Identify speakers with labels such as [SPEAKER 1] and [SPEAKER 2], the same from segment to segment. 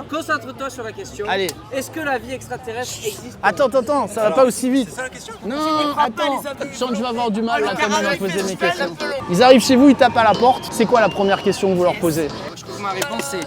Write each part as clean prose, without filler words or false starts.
[SPEAKER 1] concentre-toi sur la question.
[SPEAKER 2] Allez.
[SPEAKER 1] Est-ce que la vie extraterrestre existe?
[SPEAKER 2] Attends, ça va pas aussi vite.
[SPEAKER 3] C'est ça la question?
[SPEAKER 2] Non, attends, je sens que je vais avoir du mal là quand même à poser mes questions. Ils arrivent chez vous, ils tapent à la porte. C'est quoi la première question que vous leur posez?
[SPEAKER 1] Je trouve que ma réponse c'est...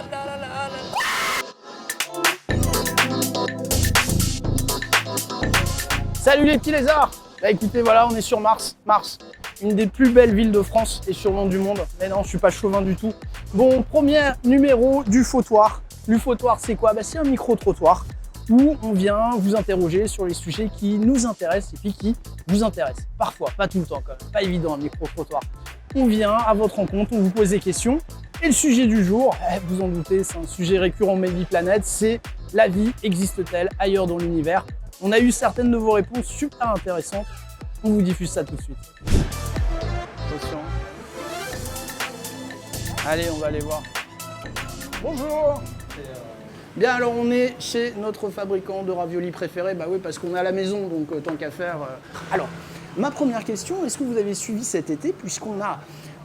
[SPEAKER 2] Salut les petits lézards! Bah écoutez, voilà, on est sur Mars. Mars, une des plus belles villes de France et sûrement du monde. Mais non, je suis pas chauvin du tout. Bon, premier numéro du Fautoir. Le Fautoir, c'est quoi? Bah, c'est un micro-trottoir où on vient vous interroger sur les sujets qui nous intéressent et puis qui vous intéressent. Parfois, pas tout le temps quand même, pas évident un micro-trottoir. On vient à votre rencontre, on vous pose des questions. Et le sujet du jour, vous en doutez, c'est un sujet récurrent Maybe Planet, c'est la vie existe-t-elle ailleurs dans l'univers? On a eu certaines de vos réponses super intéressantes. On vous diffuse ça tout de suite. Attention. Allez, on va aller voir. Bonjour. Bien, alors on est chez notre fabricant de raviolis préféré. Bah oui, parce qu'on est à la maison, donc tant qu'à faire. Alors, ma première question, est-ce que vous avez suivi cet été, puisqu'on a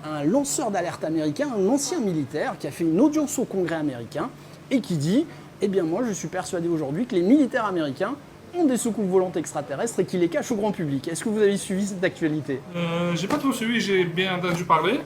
[SPEAKER 2] un lanceur d'alerte américain, un ancien militaire, qui a fait une audience au Congrès américain et qui dit, eh bien moi je suis persuadé aujourd'hui que les militaires américains ont des soucoupes volantes extraterrestres et qui les cachent au grand public. Est-ce que vous avez suivi cette actualité?
[SPEAKER 4] J'ai pas trop suivi, j'ai bien entendu parler,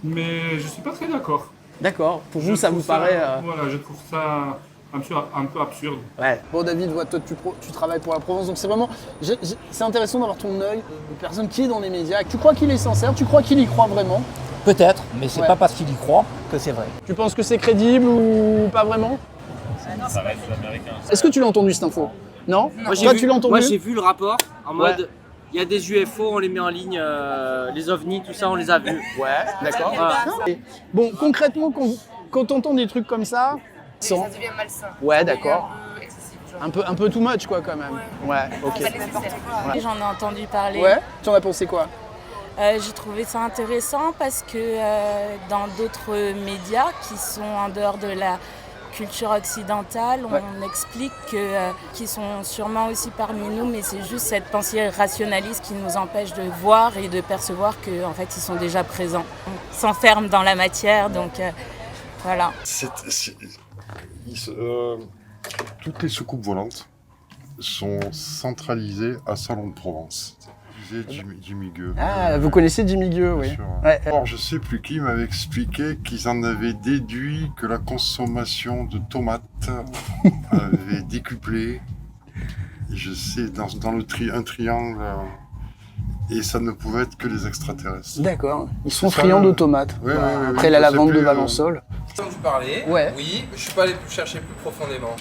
[SPEAKER 4] mais je suis pas très d'accord.
[SPEAKER 2] D'accord, pour vous ça vous paraît...
[SPEAKER 4] Voilà, je trouve ça un peu absurde.
[SPEAKER 2] Ouais. Bon David, toi tu travailles pour la Provence, donc c'est vraiment... c'est intéressant d'avoir ton œil de personne qui est dans les médias. Tu crois qu'il est sincère? Tu crois qu'il y croit vraiment?
[SPEAKER 5] Peut-être, mais c'est
[SPEAKER 2] Ouais.
[SPEAKER 5] pas parce qu'il y croit que c'est vrai.
[SPEAKER 2] Tu penses que c'est crédible ou pas vraiment?
[SPEAKER 3] Ça reste américain.
[SPEAKER 2] Est-ce que tu l'as entendu cette info? Non?
[SPEAKER 1] Moi,
[SPEAKER 2] Toi tu l'as entendu?
[SPEAKER 1] Moi j'ai vu le rapport en
[SPEAKER 2] Ouais.
[SPEAKER 1] mode... Il y a des UFO, on les met en ligne, les ovnis, tout ça, on les a vus.
[SPEAKER 2] Ouais, d'accord.
[SPEAKER 1] Voilà.
[SPEAKER 2] Et bon, concrètement, quand on entend des trucs comme ça,
[SPEAKER 6] Ça devient malsain.
[SPEAKER 2] Ouais, d'accord.
[SPEAKER 6] Un peu excessif, genre.
[SPEAKER 2] Un peu too much quoi quand même. Ouais, ok.
[SPEAKER 6] Pas nécessaire.
[SPEAKER 7] J'en ai entendu parler.
[SPEAKER 2] Ouais, tu en as pensé quoi?
[SPEAKER 7] J'ai trouvé ça intéressant parce que dans d'autres médias qui sont en dehors de la culture occidentale,
[SPEAKER 2] Ouais.
[SPEAKER 7] on explique qu'ils sont sûrement aussi parmi nous, mais c'est juste cette pensée rationaliste qui nous empêche de voir et de percevoir qu'en fait ils sont déjà présents. On s'enferme dans la matière, donc voilà.
[SPEAKER 8] Toutes les soucoupes volantes sont centralisées à Salon de Provence. Je disais Jimmy Gueux.
[SPEAKER 2] Ah, vous connaissez Jimmy Gueux, oui.
[SPEAKER 8] Bien sûr.
[SPEAKER 2] Ouais.
[SPEAKER 8] Or, je sais plus qui m'avait expliqué qu'ils en avaient déduit que la consommation de tomates avait décuplé. Et je sais, dans un triangle, et ça ne pouvait être que les extraterrestres.
[SPEAKER 2] D'accord. Ils sont
[SPEAKER 8] C'est ça,
[SPEAKER 2] friands de tomates.
[SPEAKER 8] Ouais,
[SPEAKER 2] Voilà.
[SPEAKER 8] ouais, ouais,
[SPEAKER 2] Après
[SPEAKER 8] ouais,
[SPEAKER 2] la
[SPEAKER 8] je sais
[SPEAKER 2] lavande de
[SPEAKER 8] plus,
[SPEAKER 2] Valençol.
[SPEAKER 9] J'ai entendu parler,
[SPEAKER 2] Ouais.
[SPEAKER 9] oui, je suis pas allé chercher plus profondément.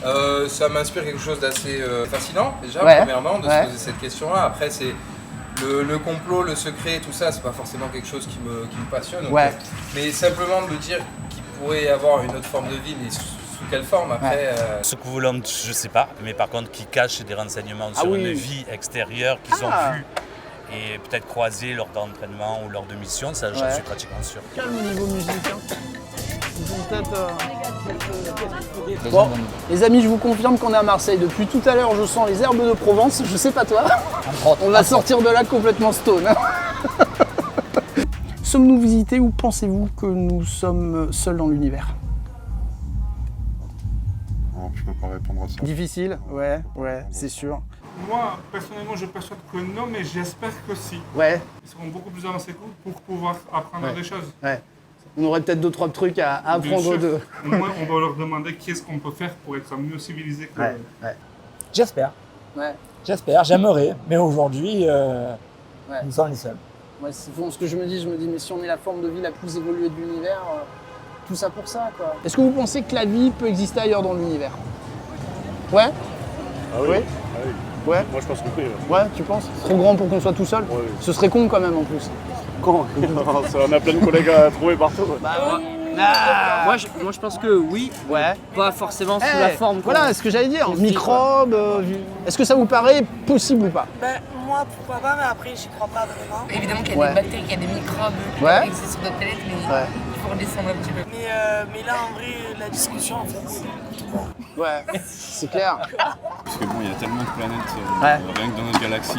[SPEAKER 9] Ça m'inspire quelque chose d'assez fascinant, déjà,
[SPEAKER 2] Ouais.
[SPEAKER 9] premièrement, de
[SPEAKER 2] Ouais.
[SPEAKER 9] se poser cette question-là. Après, c'est le complot, le secret, tout ça, c'est pas forcément quelque chose qui me passionne.
[SPEAKER 2] Ouais.
[SPEAKER 9] Mais simplement de me dire qu'il pourrait y avoir une autre forme de vie, mais sous quelle forme, après...
[SPEAKER 3] Soucoupe volante, je sais pas, mais par contre qui cachent des renseignements
[SPEAKER 2] Ah
[SPEAKER 3] sur
[SPEAKER 2] oui.
[SPEAKER 3] une vie extérieure qu'ils
[SPEAKER 2] Ah.
[SPEAKER 3] ont vue et peut-être croisée lors d'entraînement ou lors de mission, ça j'en
[SPEAKER 2] Ouais.
[SPEAKER 3] suis pratiquement sûr.
[SPEAKER 2] Calme au niveau musique. Hein. Ils ont peut-être... Bon, les amis, je vous confirme qu'on est à Marseille. Depuis tout à l'heure, je sens les herbes de Provence. Je sais pas toi. On va sortir de là complètement stone. Hein. Sommes-nous visités ou pensez-vous que nous sommes seuls dans l'univers?
[SPEAKER 8] Non, je peux pas répondre à ça.
[SPEAKER 2] Difficile? Ouais, c'est sûr.
[SPEAKER 4] Moi, personnellement, je perçois que non, mais j'espère que si.
[SPEAKER 2] Ouais,
[SPEAKER 4] Ils seront beaucoup plus avancés que nous pour pouvoir apprendre
[SPEAKER 2] Ouais.
[SPEAKER 4] des choses.
[SPEAKER 2] ouais. On aurait peut-être 2-3 trucs à
[SPEAKER 4] Bien
[SPEAKER 2] apprendre
[SPEAKER 4] sûr.
[SPEAKER 2] d'eux.
[SPEAKER 4] Au moins, on va leur demander qu'est-ce qu'on peut faire pour être mieux civilisé que...
[SPEAKER 2] Ouais.
[SPEAKER 5] J'espère.
[SPEAKER 2] Ouais.
[SPEAKER 5] J'espère, j'aimerais, mais aujourd'hui,
[SPEAKER 2] Ouais.
[SPEAKER 5] nous sommes les seuls.
[SPEAKER 2] Ouais, c'est bon, ce que je me dis, mais si on est la forme de vie la plus évoluée de l'univers, tout ça pour ça, quoi. Est-ce que vous pensez que la vie peut exister ailleurs dans l'univers? Ouais?
[SPEAKER 10] Ah oui.
[SPEAKER 2] Oui.
[SPEAKER 10] Ah oui.
[SPEAKER 2] Ouais?
[SPEAKER 10] Moi je pense que oui.
[SPEAKER 2] Ouais, tu penses? Trop grand pour qu'on soit tout seul?
[SPEAKER 10] Ouais.
[SPEAKER 2] Ce serait con quand même en plus.
[SPEAKER 10] Quand on a plein de collègues à trouver partout. Ouais.
[SPEAKER 2] Bah
[SPEAKER 1] Moi je pense que oui,
[SPEAKER 2] ouais.
[SPEAKER 1] pas forcément sous la forme.
[SPEAKER 2] Voilà ce que j'allais dire.
[SPEAKER 1] qu'on
[SPEAKER 2] Microbes. Est-ce que ça vous paraît possible ou pas?
[SPEAKER 6] Ben, moi, pourquoi pas, mais après, j'y crois pas vraiment. Évidemment qu'il y a
[SPEAKER 2] Ouais.
[SPEAKER 6] des bactéries, qu'il y a des microbes qui
[SPEAKER 2] Ouais.
[SPEAKER 6] existent sur notre planète, mais
[SPEAKER 2] Ouais.
[SPEAKER 6] il faut redescendre un petit peu. Mais là, en vrai, la discussion, en fait, c'est...
[SPEAKER 2] Ouais, c'est clair.
[SPEAKER 11] Parce que bon, il y a tellement de planètes,
[SPEAKER 2] Ouais.
[SPEAKER 11] rien que dans notre galaxie,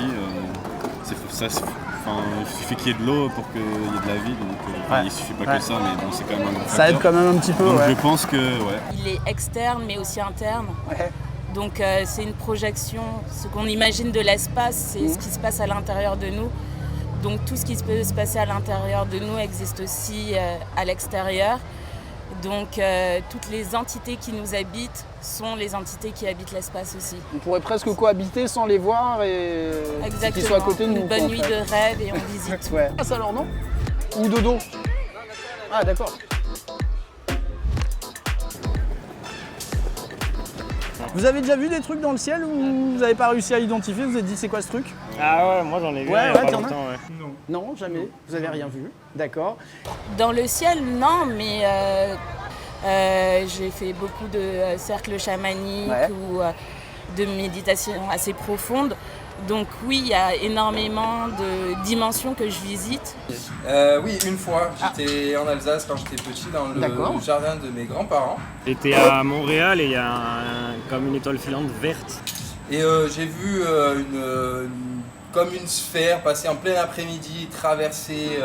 [SPEAKER 10] il suffit qu'il y ait de l'eau pour qu'il y ait de la vie, donc il suffit pas que ça, mais bon, c'est quand même un gros
[SPEAKER 2] Ça
[SPEAKER 10] facteur.
[SPEAKER 2] aide quand même un petit peu,
[SPEAKER 10] Donc
[SPEAKER 2] ouais.
[SPEAKER 10] je pense que, ouais.
[SPEAKER 7] Il est externe mais aussi interne.
[SPEAKER 2] Ouais.
[SPEAKER 7] Donc c'est une projection, ce qu'on imagine de l'espace, c'est ce qui se passe à l'intérieur de nous. Donc tout ce qui peut se passer à l'intérieur de nous existe aussi à l'extérieur. Donc toutes les entités qui nous habitent sont les entités qui habitent l'espace aussi.
[SPEAKER 2] On pourrait presque cohabiter sans les voir et qu'ils soient à côté de nous.
[SPEAKER 7] Une bonne nuit de rêve et on visite.
[SPEAKER 2] Ouais. Ah, ça alors non? Ou dodo? Ah d'accord. Vous avez déjà vu des trucs dans le ciel ou vous n'avez pas réussi à identifier? Vous vous êtes dit c'est quoi ce truc?
[SPEAKER 10] Ah ouais, moi j'en ai vu
[SPEAKER 2] Ouais,
[SPEAKER 10] il y a
[SPEAKER 2] ouais,
[SPEAKER 10] pas
[SPEAKER 2] t'en as?
[SPEAKER 10] longtemps, ouais.
[SPEAKER 2] Non, jamais. Vous n'avez rien vu. D'accord.
[SPEAKER 7] Dans le ciel, non, mais j'ai fait beaucoup de cercles chamaniques ou de méditation assez profonde. Donc oui, il y a énormément de dimensions que je visite.
[SPEAKER 9] Oui, une fois, j'étais en Alsace quand j'étais petit dans le jardin de mes grands-parents.
[SPEAKER 11] J'étais à Montréal et il y a comme une étoile filante verte.
[SPEAKER 9] Et j'ai vu comme une sphère passer en plein après-midi, traverser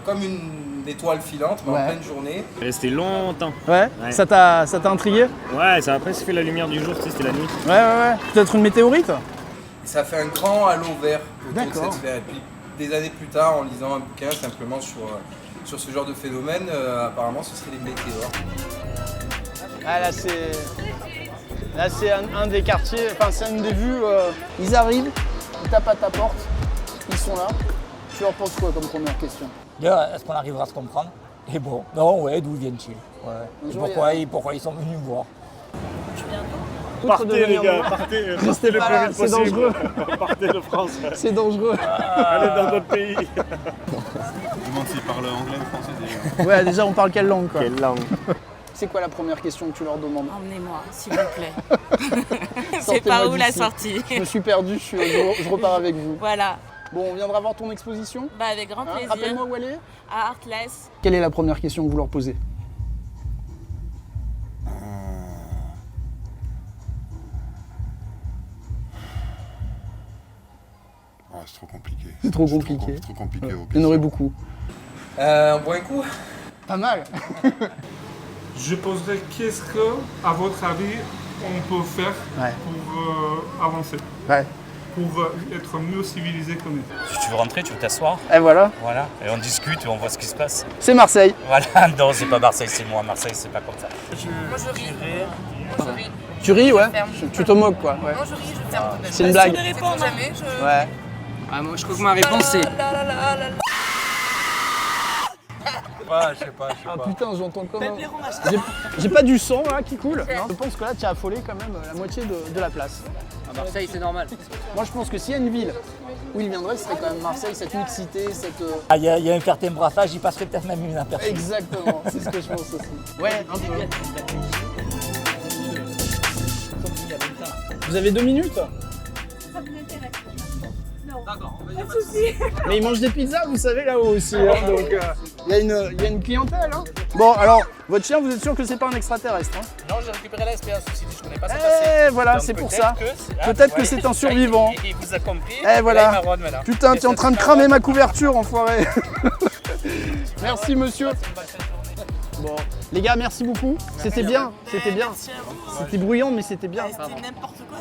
[SPEAKER 9] comme une étoile filante, mais en pleine journée.
[SPEAKER 11] Elle est restée longtemps.
[SPEAKER 2] Ouais. Ça t'a intrigué?
[SPEAKER 11] Ouais, ça a presque fait la lumière du jour, tu sais, c'était la nuit.
[SPEAKER 2] Ouais. Peut-être une météorite?
[SPEAKER 9] Ça fait un grand halo vert autour de
[SPEAKER 2] D'accord.
[SPEAKER 9] cette sphère. Et puis des années plus tard, en lisant un bouquin simplement sur ce genre de phénomène, apparemment ce serait les météores.
[SPEAKER 2] Ah là c'est un des quartiers, enfin c'est une des vues. Ils arrivent, ils tapent à ta porte, ils sont là. Tu leur poses quoi comme première question?
[SPEAKER 5] Est-ce qu'on arrivera à se comprendre? Et bon, non, ouais, d'où viennent-ils? Ouais. Pourquoi ils sont venus me voir?
[SPEAKER 10] Partez les gars, partez,
[SPEAKER 2] Restez
[SPEAKER 10] le
[SPEAKER 2] pas
[SPEAKER 10] plus
[SPEAKER 2] là,
[SPEAKER 10] vite
[SPEAKER 2] c'est
[SPEAKER 10] possible.
[SPEAKER 2] dangereux.
[SPEAKER 10] Partez de France.
[SPEAKER 2] C'est dangereux.
[SPEAKER 10] Allez dans d'autres pays. Je me demande s'ils parlent anglais ou français déjà.
[SPEAKER 2] Ouais, déjà on parle quelle langue quoi?
[SPEAKER 10] Quelle langue?
[SPEAKER 2] C'est quoi la première question que tu leur demandes?
[SPEAKER 7] Emmenez-moi, s'il vous plaît. C'est par où la sortie?
[SPEAKER 2] Je me suis perdu, je repars avec vous.
[SPEAKER 7] Voilà.
[SPEAKER 2] Bon, on viendra voir ton exposition?
[SPEAKER 7] Bah, avec grand plaisir.
[SPEAKER 2] Rappelle-moi où elle est?
[SPEAKER 7] À Artless.
[SPEAKER 2] Quelle est la première question que vous leur posez?
[SPEAKER 8] C'est trop compliqué.
[SPEAKER 2] C'est trop compliqué.
[SPEAKER 8] Trop compliqué.
[SPEAKER 2] Il y en aurait beaucoup.
[SPEAKER 9] On boit un coup?
[SPEAKER 2] Pas mal.
[SPEAKER 4] Je poserais qu'est-ce que, à votre avis, on peut faire pour avancer, pour être mieux civilisé qu'on est.
[SPEAKER 3] Si tu veux rentrer, tu veux t'asseoir.
[SPEAKER 2] Et voilà.
[SPEAKER 3] Voilà, et on discute et on voit ce qui se passe.
[SPEAKER 2] C'est Marseille.
[SPEAKER 3] Voilà, non, c'est pas Marseille, c'est moi. Marseille, c'est pas comme ça.
[SPEAKER 6] Moi je ris.
[SPEAKER 2] Tu ris, ouais?
[SPEAKER 6] ferme.
[SPEAKER 2] Tu te moques, quoi. Ouais.
[SPEAKER 6] Non, je ris, je ferme.
[SPEAKER 2] C'est une blague.
[SPEAKER 6] C'est pour jamais.
[SPEAKER 2] Ouais.
[SPEAKER 1] Ah, moi, je crois que ma réponse c'est.
[SPEAKER 9] Ouais, je sais pas.
[SPEAKER 2] Ah putain, j'entends comme un... J'ai pas du sang là qui coule. Non, je pense que là tu as affolé quand même la moitié de la place.
[SPEAKER 1] À Marseille, c'est normal.
[SPEAKER 2] Moi je pense que s'il y a une ville où il viendrait, ce serait quand même Marseille, cette mixité, cette...
[SPEAKER 5] Il y a un certain brassage, il passerait peut-être même inaperçu.
[SPEAKER 2] Exactement, c'est ce que je pense aussi. Ouais, un peu. Vous avez 2 minutes?
[SPEAKER 12] Ça vous intéresse? Non.
[SPEAKER 1] D'accord,
[SPEAKER 12] pas de soucis.
[SPEAKER 2] Mais ils mangent des pizzas, vous savez, là-haut aussi. Hein, donc il y a une clientèle. Hein. Bon, alors, votre chien, vous êtes sûr que c'est pas un extraterrestre? Hein?
[SPEAKER 6] Non, j'ai récupéré la SPA, ceci dit, je connais pas ça passé.
[SPEAKER 2] Voilà,
[SPEAKER 6] Donc,
[SPEAKER 2] c'est pour ça.
[SPEAKER 6] que
[SPEAKER 2] Peut-être que c'est un survivant.
[SPEAKER 6] Il vous a compris.
[SPEAKER 2] Voilà.
[SPEAKER 6] il marronne, voilà.
[SPEAKER 2] Putain, tu es en train de cramer ma couverture, enfoiré. Merci, monsieur. Bon, les gars, merci beaucoup. C'était bien, c'était bien. C'était bruyant, mais c'était bien.
[SPEAKER 6] C'était n'importe quoi.